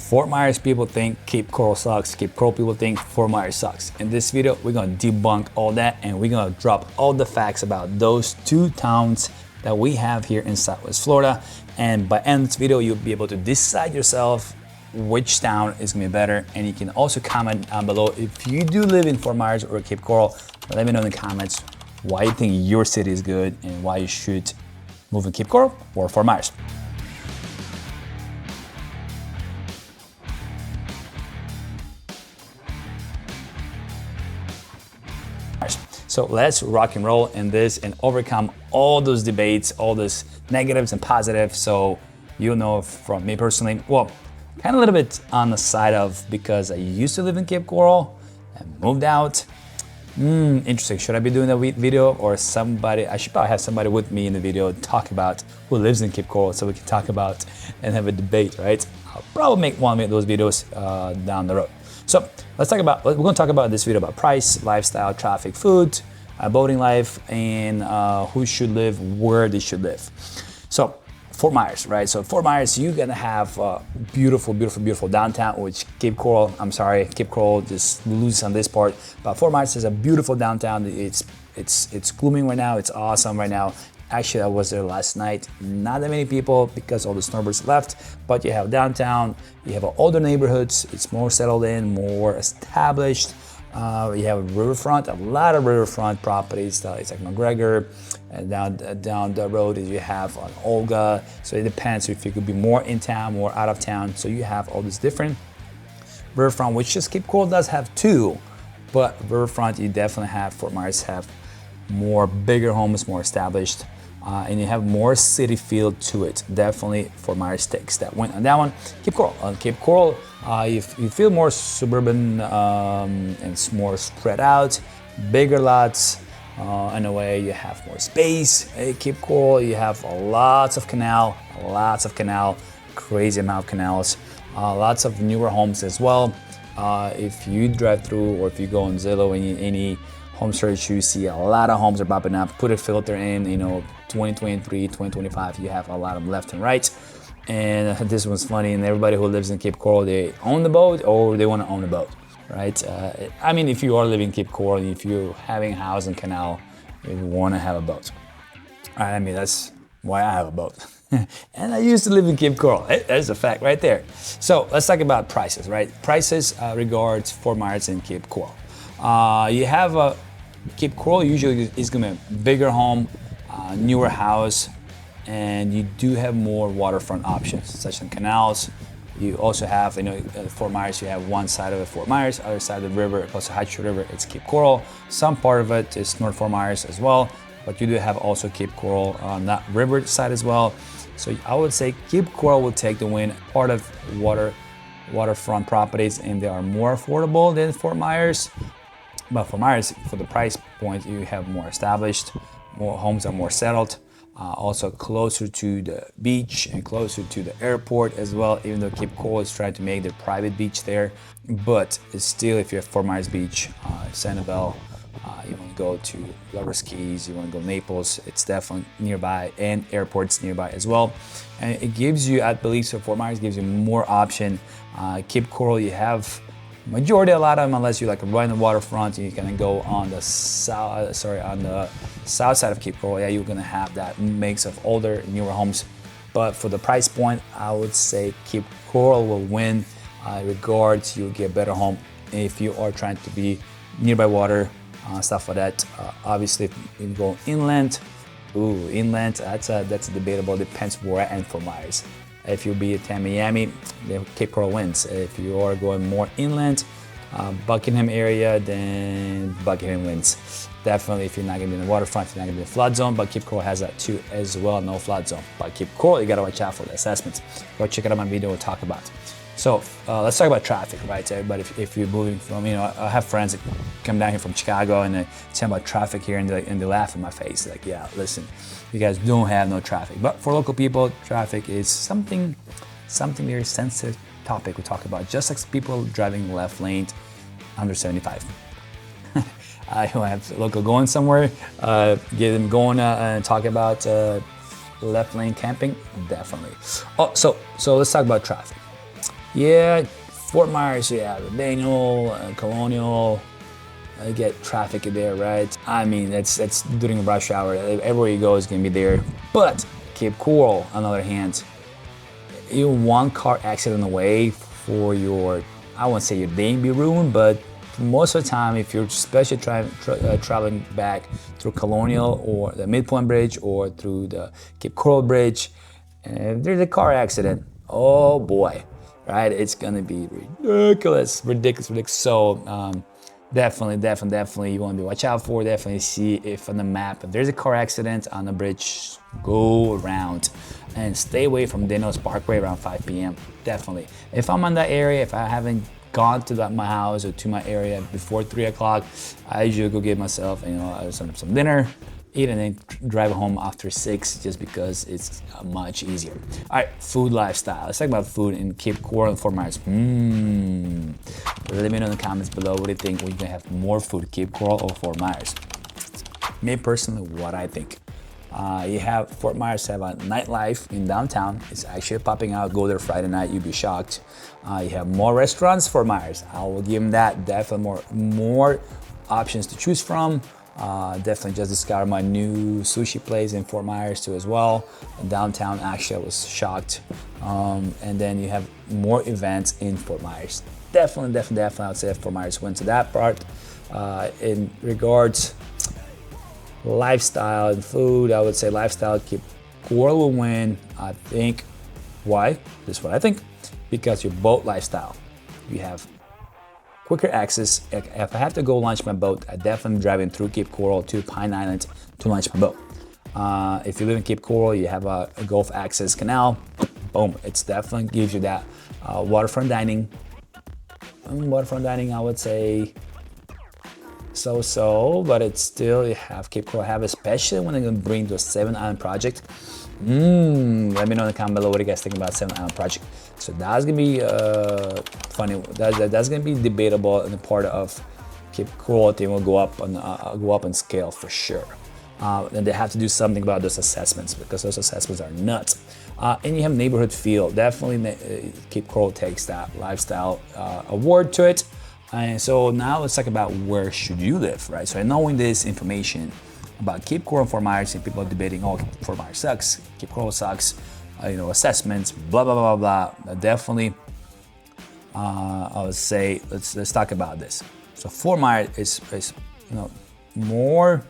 Fort Myers people think Cape Coral sucks. Cape Coral people think Fort Myers sucks. In this video, we're gonna debunk all that and we're gonna drop all the facts about those two towns that we have here in Southwest Florida. And by end of this video, you'll be able to decide yourself which town is gonna be better. And you can also comment down below if you do live in Fort Myers or Cape Coral. Let me know in the comments why you think your city is good and why you should move in Cape Coral or Fort Myers. So let's rock and roll in this and overcome all those debates, all those negatives and positives. So you'll know from me personally, well, kind of a little bit on the side of, because I used to live in Cape Coral and moved out. Interesting. Should I be doing a video or somebody? I should probably have somebody with me in the video talk about who lives in Cape Coral so we can talk about and have a debate, right? I'll probably make one of those videos down the road. So let's talk about, we're going to talk about this video about price, lifestyle, traffic, food, boating life, and who should live, where they should live. So Fort Myers, right? So Fort Myers, you're going to have beautiful, beautiful, beautiful downtown, which Cape Coral, I'm sorry, Cape Coral just loses on this part. But Fort Myers is a beautiful downtown. It's blooming right now. It's awesome right now. Actually, I was there last night. Not that many people because all the snowbirds left, but you have downtown, you have older neighborhoods, it's more settled in, more established. You have riverfront, a lot of riverfront properties. It's like McGregor, and down the road you have on Olga. So it depends if you could be more in town, more out of town. So you have all these different riverfront, which just Cape Coral does have too, but riverfront you definitely have. Fort Myers have more bigger homes, more established. And you have more city feel to it. Definitely Fort Myers takes that win on that one. Cape Coral. On Cape Coral, you feel more suburban and it's more spread out, bigger lots. In a way, you have more space. At Cape Coral, you have lots of canal, crazy amount of canals, lots of newer homes as well. If you drive through or if you go on Zillow, any home search, you see a lot of homes are popping up. Put a filter in, 2023, 2025, you have a lot of left and right. And this one's funny, and everybody who lives in Cape Coral, they own the boat or they want to own a boat, right? I mean, if you are living in Cape Coral, if you're having a house in canal, you want to have a boat. I mean, that's why I have a boat. And I used to live in Cape Coral. That's a fact right there. So let's talk about prices, right? Prices regards Fort Myers and Cape Coral. You have a Cape Coral usually is gonna be a bigger home, newer house, and you do have more waterfront options, such as canals. You also have, Fort Myers, you have one side of it, Fort Myers, other side of the river, close to Hatchet River, it's Cape Coral. Some part of it is North Fort Myers as well, but you do have also Cape Coral on that river side as well. So I would say Cape Coral will take the win, part of waterfront properties, and they are more affordable than Fort Myers. But Fort Myers, for the price point, you have more established, more homes are more settled, also closer to the beach and closer to the airport as well, even though Cape Coral is trying to make their private beach there. But it's still, if you have Fort Myers Beach, Sanibel, you want to go to Lover's Keys, you want to go Naples, it's definitely nearby, and airports nearby as well. And it gives you, I believe, so Fort Myers gives you more option. Cape Coral, you have majority, a lot of them, unless you like right on the waterfront, you can go on the south side of Cape Coral. Yeah, you're gonna have that mix of older, newer homes. But for the price point, I would say Cape Coral will win. Regards, you'll get a better home if you are trying to be nearby water, stuff like that. Obviously, if you go inland, that's debatable. Depends where and Fort Myers. If you be at Miami, then Cape Coral wins. If you are going more inland, Buckingham area, then Buckingham wins. Definitely, if you're not gonna be in the waterfront, you're not gonna be in the flood zone, but Cape Coral has that too as well, no flood zone. But Cape Coral, you gotta watch out for the assessments. Go check out my video, we'll talk about. So let's talk about traffic, right? Everybody, if you're moving from, I have friends that come down here from Chicago and they tell me about traffic here and they laugh in my face. Like, yeah, listen, you guys don't have no traffic. But for local people, traffic is something very sensitive topic we talk about. Just like people driving left lane under 75. I have local going somewhere, get them going and talk about left lane camping, definitely. Oh, so let's talk about traffic. Yeah, Fort Myers, yeah, Daniel, Colonial, I get traffic there, right? I mean, that's during rush hour. Everywhere you go is gonna be there. But Cape Coral, on the other hand, you're one car accident away for your, I won't say your day be ruined, but most of the time, if you're especially traveling back through Colonial or the Midpoint Bridge or through the Cape Coral Bridge, and there's a car accident, oh boy, right? It's gonna be ridiculous. So definitely, you want to watch out for. Definitely see if on the map if there's a car accident on the bridge, go around and stay away from Daniels Parkway around 5 p.m. Definitely. If I'm on that area, if I haven't gone to my house or to my area before 3 o'clock, I usually go get myself, some dinner, eat, and then drive home after 6, just because it's much easier. All right, food lifestyle. Let's talk about food in Cape Coral and Fort Myers. Let me know in the comments below what do you think. We're gonna have more food, Cape Coral or Fort Myers? Me personally, what I think. You have Fort Myers have a nightlife in downtown. It's actually popping out. Go there Friday night, you'll be shocked. You have more restaurants, Fort Myers. I will give them that. Definitely more options to choose from. Definitely just discovered my new sushi place in Fort Myers too as well. In downtown, actually, I was shocked. And then you have more events in Fort Myers. Definitely, I would say Fort Myers went to that part. In regards lifestyle and food, I would say lifestyle, Cape Coral will win. I think. Why? This is what I think. Because your boat lifestyle, you have quicker access. If I have to go launch my boat, I definitely driving through Cape Coral to Pine Island to launch my boat. If you live in Cape Coral, you have a Gulf Access Canal. Boom! It's definitely gives you that waterfront dining. I would say so, but it's still you have Cape Coral have, especially when they're gonna bring the 7 Island project. Let me know in the comment below what you guys think about 7 Island project. So that's gonna be funny. That's gonna be debatable in the part of Cape Coral. They will go up in scale for sure. And they have to do something about those assessments, because those assessments are nuts. And you have neighborhood feel. Definitely, Cape Coral takes that lifestyle award to it. And so now let's talk about where should you live, right? So knowing this information about Cape Coral and Fort Myers, and people are debating, oh, Fort Myers sucks, Cape Coral sucks, assessments, blah blah blah. Definitely, I would say let's talk about this. So Fort Myers is more,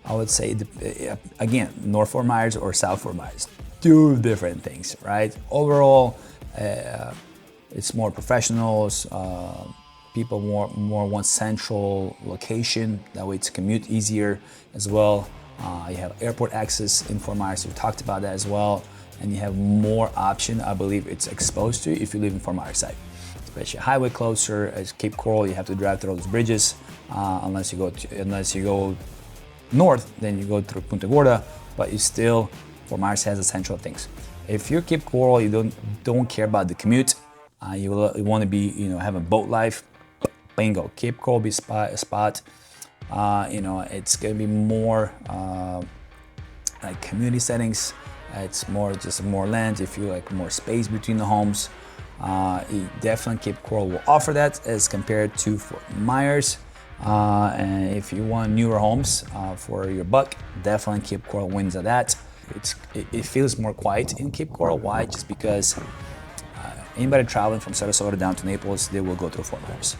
I would say, again, North Fort Myers or South Fort Myers, 2 different things, right? Overall, it's more professionals. People more one central location. That way it's commute easier as well. You have airport access in Fort Myers. We talked about that as well. And you have more option. I believe it's exposed to if you live in Fort Myers side. Especially highway closer as Cape Coral, you have to drive through those bridges. Unless you go north, then you go through Punta Gorda. But you still, Fort Myers has essential things. If you're Cape Coral, you don't care about the commute. You want to be have a boat life. Bingo, Cape Coral be a spot. It's gonna be more like community settings. It's more land. If you like more space between the homes, definitely Cape Coral will offer that as compared to Fort Myers. And if you want newer homes for your buck, definitely Cape Coral wins at that. It feels more quiet in Cape Coral. Why? Just because anybody traveling from Sarasota down to Naples, they will go through Fort Myers.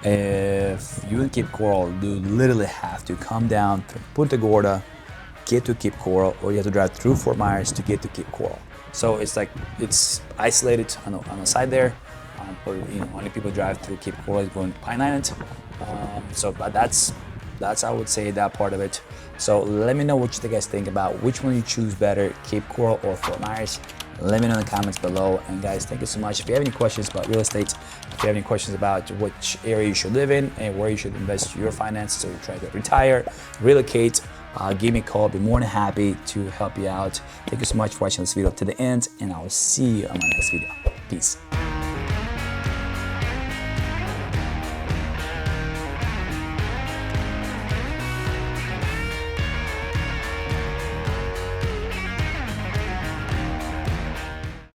If you in Cape Coral, you literally have to come down to Punta Gorda, get to Cape Coral, or you have to drive through Fort Myers to get to Cape Coral. So it's isolated on the side there. But only people drive through Cape Coral going to Pine Island. But that's I would say that part of it. So let me know what you guys think about which one you choose better, Cape Coral or Fort Myers. Let me know in the comments below. And guys, thank you so much. If you have any questions about real estate, if you have any questions about which area you should live in and where you should invest your finances, so you try to retire, relocate, give me a call. I'll be more than happy to help you out. Thank you so much for watching this video to the end, and I will see you on my next video. Peace.